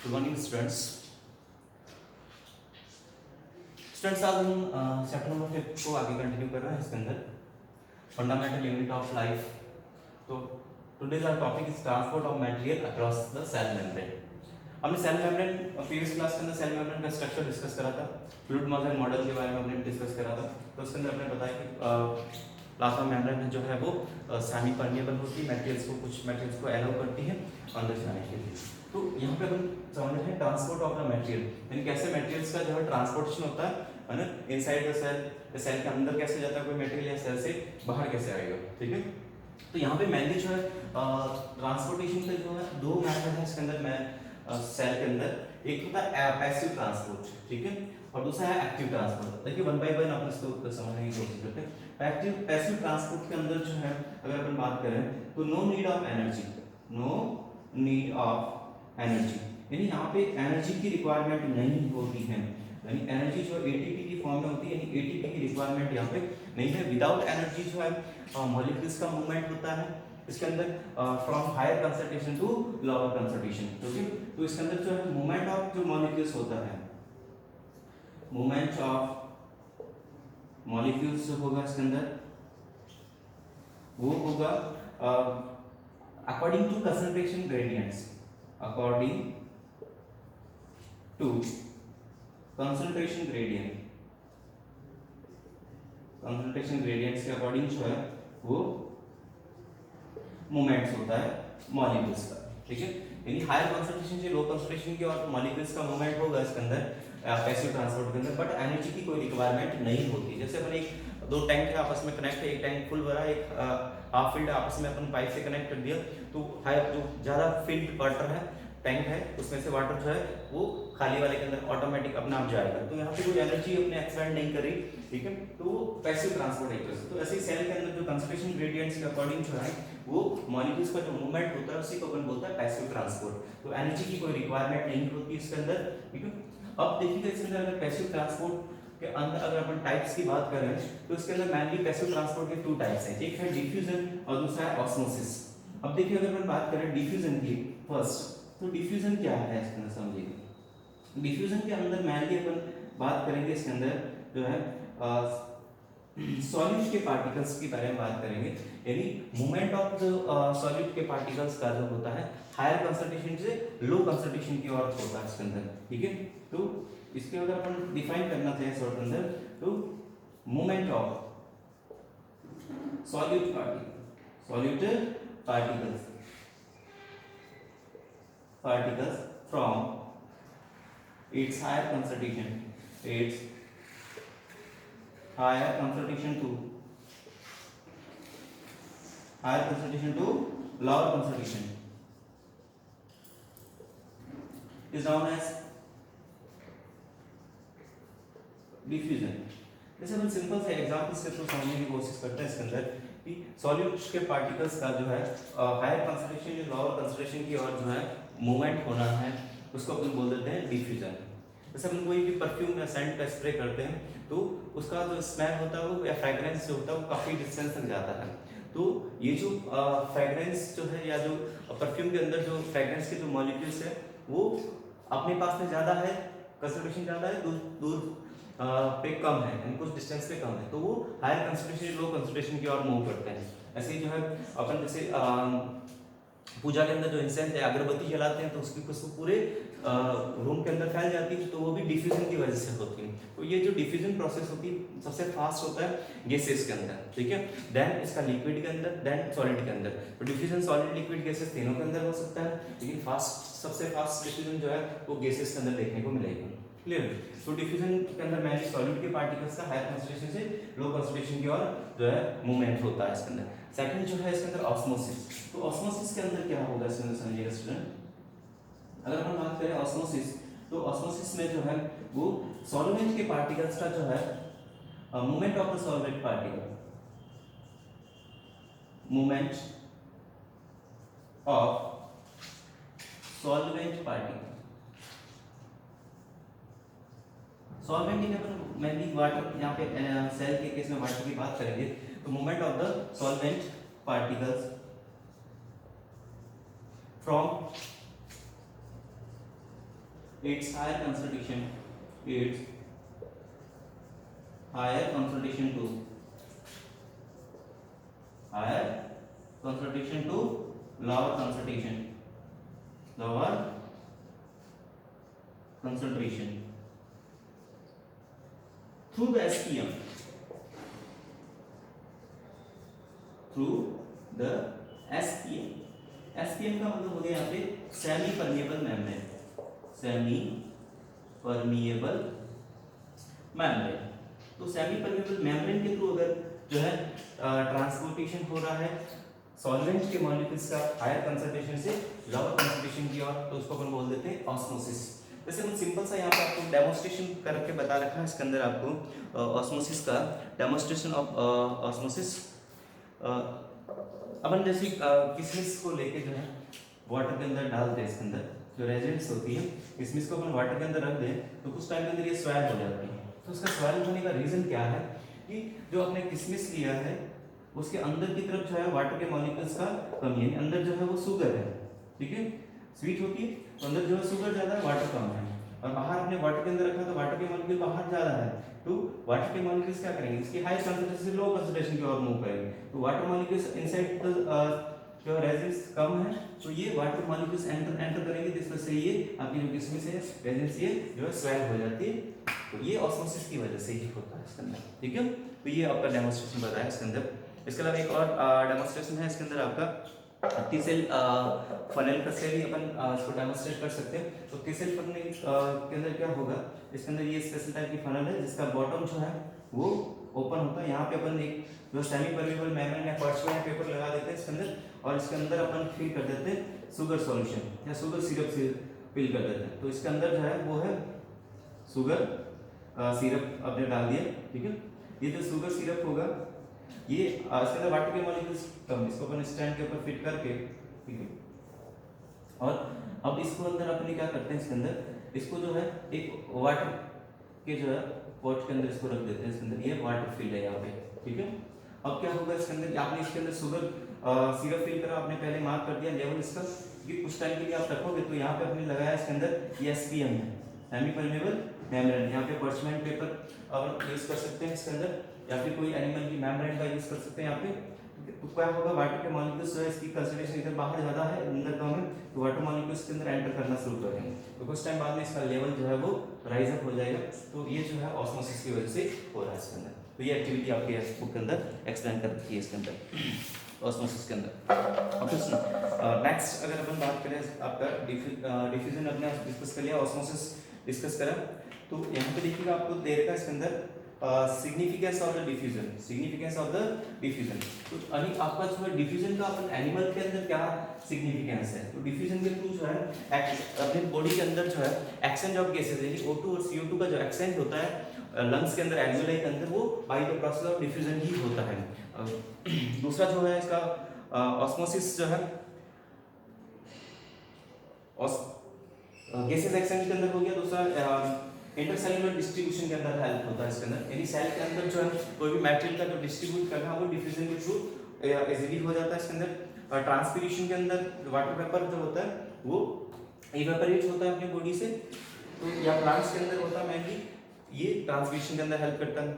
Good morning students. Students आज हम chapter number 5 को आगे कंटिन्यू कर रहे हैं। इसके अंदर फंडामेंटल यूनिट ऑफ लाइफ। तो today's our topic is transport of material across the cell membrane. हमने सेल मेम्ब्रेन प्रीवियस क्लास के अंदर सेल मेम्ब्रेन का स्ट्रक्चर डिस्कस करा था, फ्लूइड मॉडल मॉडल के बारे में हमने डिस्कस करा था। तो उसके अंदर हमने बताया कि प्लाज्मा मेम्ब्रेन जो है वो सेमी परमेबल होती है, मटेरियल्स को कुछ मटेरियल्स को अलाउ करती है अंदर जाने के लिए। तो यहाँ पे हम समझ रहे हैं ट्रांसपोर्ट ऑफ द मटेरियल, यानी कैसे मटेरियल्स का जो है ट्रांसपोर्टेशन होता है ना, इनसाइड द सेल, सेल के अंदर कैसे जाता है कोई मटेरियल या सेल से बाहर कैसे आएगा। ठीक है, तो यहाँ पे मेनली जो है ट्रांसपोर्टेशन का जो है दो मेथड है इसके अंदर। मैं सेल के अंदर एक होता है पैसिव ट्रांसपोर्ट, ठीक है, और दूसरा है एक्टिव ट्रांसपोर्ट। देखिए वन बाय वन अपन इसको समझने की कोशिश करते हैं। पैसिव ट्रांसपोर्ट के अंदर जो है अगर अपन बात करें तो no need of energy, no need of energy, यानी यहाँ पे एनर्जी की रिक्वायरमेंट नहीं होती है, यानी एनर्जी जो एटीपी की फॉर्म में होती है, यानी एटीपी की रिक्वायरमेंट यहाँ पे नहीं है। विदाउट एनर्जी जो है मॉलिक्यूल्स का मूवमेंट होता है इसके अंदर from higher concentration to lower concentration. Okay, तो इसके अंदर जो है मूवमेंट ऑफ जो मॉलिक्यूल्स होता है, मूवमेंट ऑफ मॉलिक्यूल्स जो होगा इसके अंदर वो होगा according to concentration gradients, according to concentration gradient, concentration gradients के अकॉर्डिंग जो है वो मूवमेंट्स होता है मॉलिक्यूल्स का। ठीक है, यानी हायर कंसंट्रेशन से लो कंसंट्रेशन की और मॉलिक्यूल्स का मूवमेंट होगा इसके अंदर पैसिव ट्रांसपोर्ट के अंदर, बट एनर्जी की कोई रिक्वायरमेंट नहीं होती। जैसे अपन एक दो टैंक है आपस में कनेक्ट है, एक टैंक फुल भरा, एक हाफ फिल्ड आपस में अपन पाइप से कनेक्ट कर दिया, तो हायर जो ज़्यादा फिल्ड वाटर है टैंक है उसमें से वाटर जो है वो खाली वाले के अंदर ऑटोमेटिक अपने आप जाएगा, तो यहाँ पे कोई एनर्जी अपने एक्सपेंड नहीं करी। ठीक है, तो वो पैसिव ट्रांसपोर्ट एक तरह से। तो ऐसे ही सेल के अंदर जो कंसंट्रेशन ग्रेडियंट्स के अकॉर्डिंग जो है वो मॉलिक्यूल्स का जो मूवमेंट होता है उसी को अपन बोलता है पैसिव ट्रांसपोर्ट। तो एनर्जी की कोई रिक्वायरमेंट नहीं होती इसके अंदर। ठीक है, अब देखिएगा इसके अंदर अगर पैसिव ट्रांसपोर्ट के अंदर अगर अपन टाइप्स की बात करें तो इसके अंदर मेनली पैसिव ट्रांसपोर्ट के टू टाइप्स हैं, एक है डिफ्यूजन और दूसरा है ऑस्मोसिस। अब देखिए अगर अपन बात करें डिफ्यूजन की फर्स्ट, तो डिफ्यूजन क्या है इसके अंदर समझिए। डिफ्यूजन के अंदर मेनली अपन बात करेंगे इसके अंदर जो है सॉल्यूट के पार्टिकल्स के बारे में बात करेंगे, यानी मूवमेंट ऑफ द सॉल्यूट के पार्टिकल्स का जो होता है हायर कंसंट्रेशन से लो कंसंट्रेशन की ओर होता है इसके अंदर। ठीक है, तो इसके अगर अपन डिफाइन करना चाहें शॉर्ट के अंदर तो movement of solute particles from its higher concentration to lower concentration is known as diffusion. जैसे हम सिंपल से एग्जांपल्स के थ्रू समझने की कोशिश करते हैं इसके अंदर कि सॉल्यूट के पार्टिकल्स का जो है हायर कंसंट्रेशन या लोअर कंसंट्रेशन की ओर जो है मूवमेंट होना है उसको अपन बोल देते हैं डिफ्यूजन। जैसे हम कोई भी परफ्यूम या सेंट का स्प्रे करते हैं तो उसका जो स्मेल होता है वो या फ्रेग्रेंस जो होता है वो काफ़ी डिस्टेंस तक जाता है। तो ये जो फ्रेग्रेंस जो है या जो परफ्यूम के अंदर जो फ्रेग्रेंस के जो मॉलिक्यूल्स है वो अपने पास में ज़्यादा है, कंसंट्रेशन ज़्यादा है, दूर दूर पे कम है, यानी कुछ डिस्टेंस पे कम है, तो वो हायर कंसंट्रेशन लो कंसंट्रेशन की ओर मूव करते हैं। ऐसे ही जो है अपन जैसे पूजा के अंदर जो इंसेंस है अगरबत्ती जलाते हैं तो उसकी खुशबू पूरे रूम के अंदर फैल जाती है, तो वो भी डिफ्यूजन की वजह से होती है। तो ये जो डिफ्यूजन प्रोसेस होती है सबसे फास्ट होता है गैसेस के अंदर। ठीक है, देन इसका लिक्विड के अंदर, देन सॉलिड के अंदर। तो डिफ्यूजन सॉलिड लिक्विड गैसेस तीनों के अंदर हो सकता है, लेकिन सबसे फास्ट डिफ्यूजन जो है वो गैसेस के अंदर देखने को मिलेगा। क्लियर? तो डिफ्यूजन के अंदर मैंने सॉलिड के पार्टिकल्स का हायर कंसंट्रेशन से लो कंसंट्रेशन की ओर जो है मूवमेंट होता है इसके अंदर। सेकंड जो है इसके अंदर ऑस्मोसिस। तो ऑस्मोसिस के अंदर क्या होगा इसके अंदर समझिएगा स्टूडेंट। अगर हम बात करें ऑस्मोसिस, तो ऑस्मोसिस में जो है वो सॉल्वेंट के पार्टिकल्स का जो है movement of the solvent particle, movement of solvent particle, solvent की अपन मेनली वाटर, यहाँ पे सेल के केस में वाटर की बात करेंगे तो movement of the solvent particles from its higher concentration, its higher concentration to higher concentration to lower concentration, lower concentration through the SPM, through the SPM. SPM का मतलब हो गया यहाँ पे semi permeable membrane, semi permeable membrane. तो semi permeable membrane के through अगर जो है ट्रांसपोर्टेशन हो रहा है सॉल्वेंट के मॉलिक्यूल्स का हायर कंसंट्रेशन से लोअर कंसंट्रेशन की ओर, तो उसको अपन बोल देते हैं ऑस्मोसिस। जैसे हम सिंपल सा यहाँ पे आपको डेमोन्स्ट्रेशन करके बता रखा है इसके अंदर आपको ऑस्मोसिस का डेमोन्स्ट्रेशन ऑफ ऑस्मोसिस। अपन जैसे किशमिश को लेके जो है वाटर के अंदर डालते हैं, इसके अंदर जो रेजेंट्स होती है किशमिश को अपन वाटर के अंदर रख दें तो कुछ टाइम के अंदर ये स्वेल हो जाती है। तो उसका स्वेल होने का रीजन क्या है कि जो आपने किशमिश लिया है उसके अंदर की तरफ जो है वाटर के मॉलिक्यूल्स का कमी है, अंदर जो है वो शुगर है, ठीक है, स्वीट होती है तो अंदर जो है शुगर ज्यादा है वाटर कम है, और बाहर आपने वाटर के अंदर रखा तो वाटर के मॉलिक्यूल बाहर ज्यादा है, तो वाटर के मॉलिक्यूल्स क्या करेंगे, इसकी हाई कंसंट्रेशन से लो कंसंट्रेशन की ओर मूव करेंगे, तो वाटर मॉलिक्यूल्स इनसाइड द जो रेजिन्स कम है तो ये वाटर मॉलिक्यूल्स एंटर करेंगे, जिस वजह से ये आपकी जो किशमिश है रेजिन्स ये जो है स्वेल हो जाती है। तो ये ऑस्मोसिस की वजह से ही होता है इसके अंदर, ठीक है। तो ये आपका डेमोन्स्ट्रेशन बताया इसके अंदर। इसके अलावा एक और डेमोन्स्ट्रेशन है इसके अंदर आपका टी-सेल फनल का से भी अपन इसको डेमोन्स्ट्रेट कर सकते हैं। तो टी-सेल फनल के अंदर क्या होगा, इसके अंदर ये स्पेशल टाइप की फनल है जिसका बॉटम जो है वो ओपन होता है। यहाँ पे अपन एक जो सेमी परमेबल मेम्ब्रेन या पार्चमेंट पेपर लगा देते हैं इसके अंदर, और इसके अंदर अपन फिल कर देते हैं शुगर सॉल्यूशन या शुगर सिरप से फिल कर देते हैं। तो इसके अंदर जो है वो है शुगर सिरप आपने डाल दिया, ठीक है। ये जो शुगर सिरप होगा ये इसके अंदर वाटर के मॉलिक्यूल्स कम, इसको अपन स्टैंड के ऊपर फिट करके, ठीक है, और अब इसको अंदर अपन क्या करते हैं, इसके अंदर इसको जो है एक वाटर के जो है पॉट के अंदर इसको रख देते हैं। इसके अंदर ये वाटर फिल है यहाँ पे, ठीक है। अब क्या होगा इसके अंदर, आपने इसके अंदर शुगर सिरप फिल करा, आपने पहले मार्क कर दिया लेवल इसका कि कुछ टाइम के लिए आप रखोगे, तो यहाँ पे आपने लगाया इसके अंदर ये एसपीएम है, सेमी परमेबल मेम्ब्रेन। यहाँ पे पार्चमेंट पेपर आप यूज कर सकते हैं इसके अंदर, या फिर कोई एनिमल की मेम्ब्रेन का यूज कर सकते हैं यहाँ पे। तो क्या होगा, वाटर के मॉलिक्यूल्स जो है इसकी कंसंट्रेशन इधर बाहर ज्यादा है, अंदर कम है, तो वाटर मॉलिक्यूल्स के अंदर एंटर करना शुरू करेंगे, तो कुछ टाइम बाद में इसका लेवल जो है वो राइज अप हो जाएगा। तो ये जो है ऑस्मोसिस की वजह से हो रहा है इसके अंदर। तो ये एक्टिविटी आपके बुक के अंदर एक्सप्लेन कर रखी है इसके अंदर ऑस्मोसिस के अंदर। अब नेक्स्ट अगर अपन बात करें आपका डिफ्यूजन अपने डिस्कस कर लिया, ऑस्मोसिस डिस्कस करा, तो यहाँ पे देखिएगा आपको दे रखा है इसके अंदर significance of the diffusion, significance of the diffusion. तो अभी आपका जो है डिफ्यूजन का अपन एनिमल के अंदर क्या सिग्निफिकेंस है, तो डिफ्यूजन के थ्रू जो है अपने बॉडी के अंदर जो है एक्सचेंज ऑफ गैसेस यानी O2 और CO2 का जो एक्सचेंज होता है लंग्स के अंदर, एल्वियोलाई के अंदर, वो by the process of diffusion ही होता है। दूसरा जो है इसका ऑस्मोसिस जो है गैसेस एक्सचेंज के अंदर हो गया। दूसरा इंटरसेलुलर डिस्ट्रीब्यूशन के अंदर हेल्प होता है इसके अंदर, यानी सेल के अंदर जो है कोई भी मटेरियल का जो डिस्ट्रीब्यूट करना है वो डिफ्यूजन के थ्रू इजीली हो जाता है इसके अंदर। ट्रांसपिरेशन के अंदर वाटर वेपर जो होता है वो इवेपोरेट होता है अपनी बॉडी से, तो या प्लांट्स के अंदर होता है मेनली, ये ट्रांसपिरेशन के अंदर हेल्प करता है।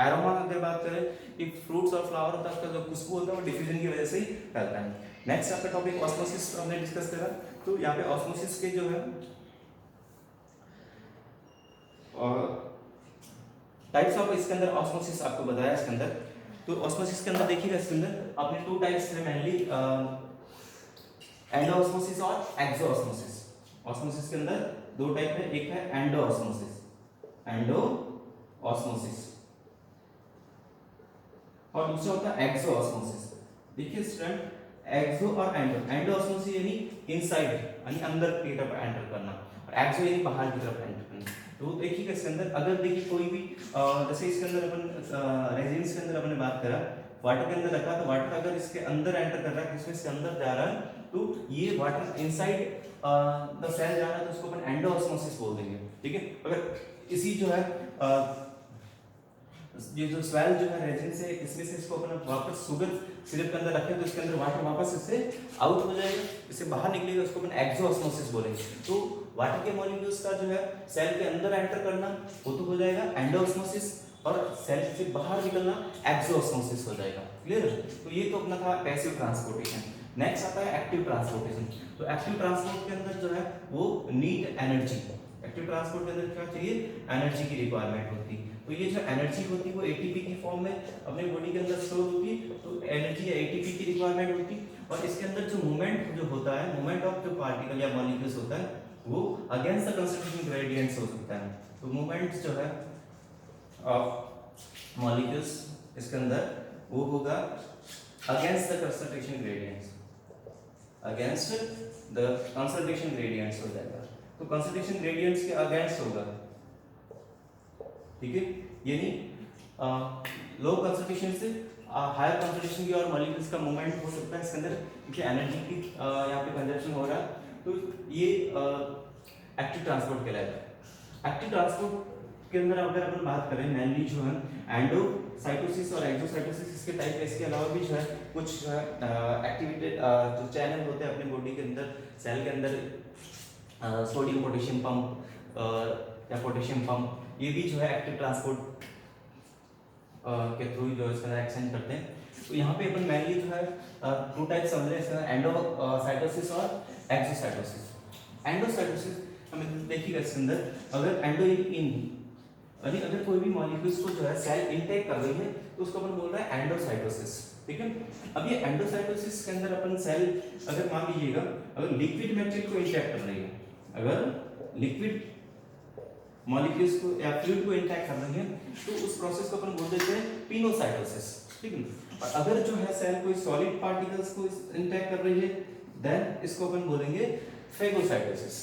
एरोमा अगर बात करें कि फ्रूट्स और फ्लावर होता है उसका जो खुशबू होता है वो डिफ्यूजन की वजह से ही फैलता है। नेक्स्ट आपका टॉपिक ऑस्मोसिस हमने डिस्कस करा, तो यहाँ पे ऑस्मोसिस के जो है और टाइप्स ऑफ इसके अंदर ऑस्मोसिस आपको बताया इसके अंदर। तो ऑस्मोसिस के अंदर देखिएगा इसके अंदर आपने टू टाइप्स है मेनली, एंडोऑस्मोसिस और एक्सोऑस्मोसिस। ऑस्मोसिस के अंदर दो टाइप है, एक है एंडोऑस्मोसिस, एंडोऑस्मोसिस, और दूसरा होता है एक्सोऑस्मोसिस। देखिए स्टूडेंट, एक्सो और एंडो, एंडोऑस्मोसिस यानी इनसाइड यानी अंदर की तरफ एंटर करना, और एक्सो यानी बाहर की तरफ एंटर करना। तो देखिएगा इसके अंदर अगर देखिए कोई भी जैसे इसके अंदर अपन रेजिन्स के अंदर अपने बात करा, वाटर के अंदर रखा, तो वाटर अगर इसके अंदर एंटर कर रहा है, किसमें इसके अंदर जा रहा है, तो ये वाटर इनसाइड द सेल जा रहा है, तो उसको अपन एंडोऑस्मोसिस बोल देंगे, ठीक है। अगर इसी जो है ये जो स्वेल जो है रेजिन से इसमें से इसको अपन वापस शुगर सिरप के अंदर रखें, तो इसके अंदर वाटर वापस इससे आउट हो जाएगा, इससे बाहर निकलेगा, उसको अपन एक्सोऑस्मोसिस बोलेंगे। तो वाटर के मॉलिक्यूल्स का जो है सेल के अंदर एंटर करना वो तो हो जाएगा एंडोऑस्मोसिस, और सेल से बाहर निकलना एक्सोऑस्मोसिस हो जाएगा। क्लियर? तो ये तो अपना था पैसिव ट्रांसपोर्टेशन। नेक्स्ट आता है एक्टिव ट्रांसपोर्टेशन। तो एक्टिव ट्रांसपोर्ट के अंदर जो है वो नीड एनर्जी। एक्टिव ट्रांसपोर्ट के अंदर क्या चाहिए? एनर्जी की रिक्वायरमेंट होती है। तो ये जो एनर्जी होती है वो एटीपी की फॉर्म में अपने बॉडी के अंदर स्टोर होती है, तो एनर्जी या एटीपी की रिक्वायरमेंट होती है। और इसके अंदर जो मूवमेंट जो होता है, मूवमेंट ऑफ जो पार्टिकल या मॉलिक्यूल्स होता है वो अगेंस्ट द कंसंट्रेशन ग्रेडियंट्स हो सकता है। तो मूवमेंट जो है ऑफ मॉलिक्यूल्स इसके अंदर वो होगा against the concentration gradients, against the concentration gradients हो जाएगा। तो कंसंट्रेशन ग्रेडियंट्स के अगेंस्ट होगा, ठीक है। यानी लो कंसंट्रेशन से हायर कंसंट्रेशन की और मॉलिक्यूल्स का मूवमेंट हो सकता है इसके अंदर, क्योंकि एनर्जी की यहाँ पे कंजप्शन हो रहा है। तो ये एक्टिव ट्रांसपोर्ट कहलाता है। एक्टिव ट्रांसपोर्ट के अंदर अगर अपन बात करें मेनली जो है एंडोसाइटोसिस और एक्सोसाइटोसिस, इसके टाइप है। इसके अलावा भी जो है कुछ जो है एक्टिवेटेड जो चैनल होते हैं अपने बॉडी के अंदर, सेल के अंदर सोडियम पोटेशियम पंप या पोटेशियम पंप, ये भी जो है एक्टिव ट्रांसपोर्ट के थ्रू जो इसका एक्सचेंज करते हैं। तो यहाँ पे अपन मेनली जो है टू टाइप्स समझ रहे हैं, एंडोसाइटोसिस और एक्सोसाइटोसिस। एंडोसाइटोसिस हमें देखिएगा इसके अंदर, अगर एंडो इन यानी अगर कोई भी मॉलिक्यूल्स को जो है सेल इनटेक कर रही है तो उसको अपन बोल रहे हैं एंडोसाइटोसिस, ठीक है। अब ये एंडोसाइटोसिस के अंदर अपन सेल अगर मान लीजिएगा अगर लिक्विड मेटेरियल को इंटेक कर रही है, अगर लिक्विड मॉलिक्यूल्स को या फ्लूइड को इंटेक कर रही है तो उस प्रोसेस को अपन बोल देते हैं पिनोसाइटोसिस, ठीक है। और अगर जो है सेल कोई सॉलिड पार्टिकल्स को इंटेक कर रही है देन इसको अपन बोलेंगे फेगोसाइटोसिस,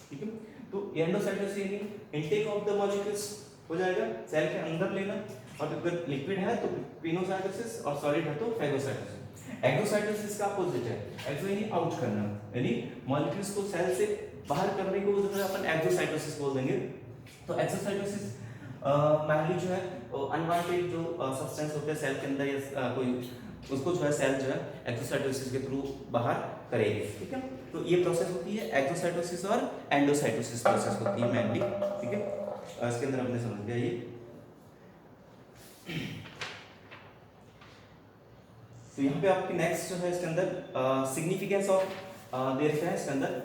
ठीक है। तो एंडोसाइटोसिस यानी इंटेक ऑफ द मॉलिक्यूल्स हो जाएगा, सेल के अंदर लेना, और अगर लिक्विड है तो पिनोसाइटोसिस और सॉलिड है तो फेगोसाइटोसिस। एक्सोसाइटोसिस का अपोजिट है, एक्सो यानी आउट करना, यानी मॉलिक्यूल्स को सेल से बाहर करने को जो है अपन एक्सोसाइटोसिस बोल देंगे। तो एक्सोसाइटोसिस मेनली जो है अनवांटेड जो सब्सटेंस होते हैं सेल के अंदर या कोई उसको जो है सेल जो है एक्सोसाइटोसिस के थ्रू बाहर करेगी, ठीक है। तो ये प्रोसेस होती है एक्सोसाइटोसिस और एंडोसाइटोसिस प्रोसेस होती है मेनली, ठीक है। इसके अंदर हमने समझ लिया ये। तो यहाँ पे आपकी नेक्स्ट जो है इसके अंदर सिग्निफिकेंस ऑफ देर है इसके अंदर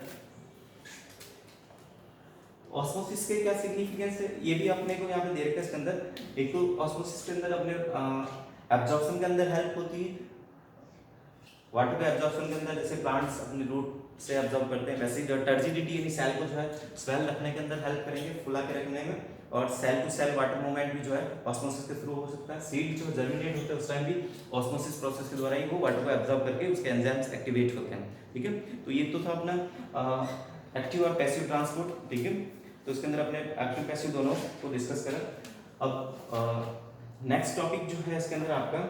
ऑस्मोसिस के क्या सिग्निफिकेंस है ये भी अपने को यहाँ पे दे रखा है इसके अंदर। एक तो ऑस्मोसिस के अंदर अपने एब्जॉर्प्शन के अंदर हेल्प होती है, वाटर के एब्जॉर्प्शन के अंदर जैसे प्लांट्स अपने रूट से एब्जॉर्ब करते हैं, वैसे ही टर्जिडिटी यानी सेल को जो है स्वेल रखने के अंदर हेल्प करेंगे, फुला के रखने में। और cell to cell water movement भी जो है ऑस्मोसिस के थ्रू हो सकता है। सीड जो जर्मिनेट होते हैं उस टाइम भी ऑस्मोसिस प्रोसेस के द्वारा ही वो वाटर को एब्जॉर्ब करके उसके एंजाइम्स एक्टिवेट होते हैं, ठीक है। तो ये तो था अपना एक्टिव और पैसिव ट्रांसपोर्ट, ठीक है। तो इसके अंदर अपने एक्टिव पैसिव दोनों को डिस्कस करा। अब नेक्स्ट टॉपिक जो है इसके अंदर आपका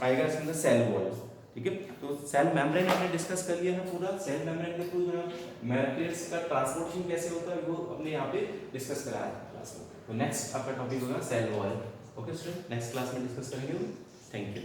आएगा इसके अंदर सेल वॉल, ठीक है। तो सेल मेम्ब्रेन हमने डिस्कस कर लिया है पूरा। सेल मेम्ब्रेन के थ्रू जो है मैट्रिक्स का ट्रांसपोर्टेशन कैसे होता है वो अपने यहाँ पे डिस्कस कराया है क्लास में। तो नेक्स्ट आपका टॉपिक होगा cell wall. Okay student, next class में डिस्कस करेंगे। Thank you.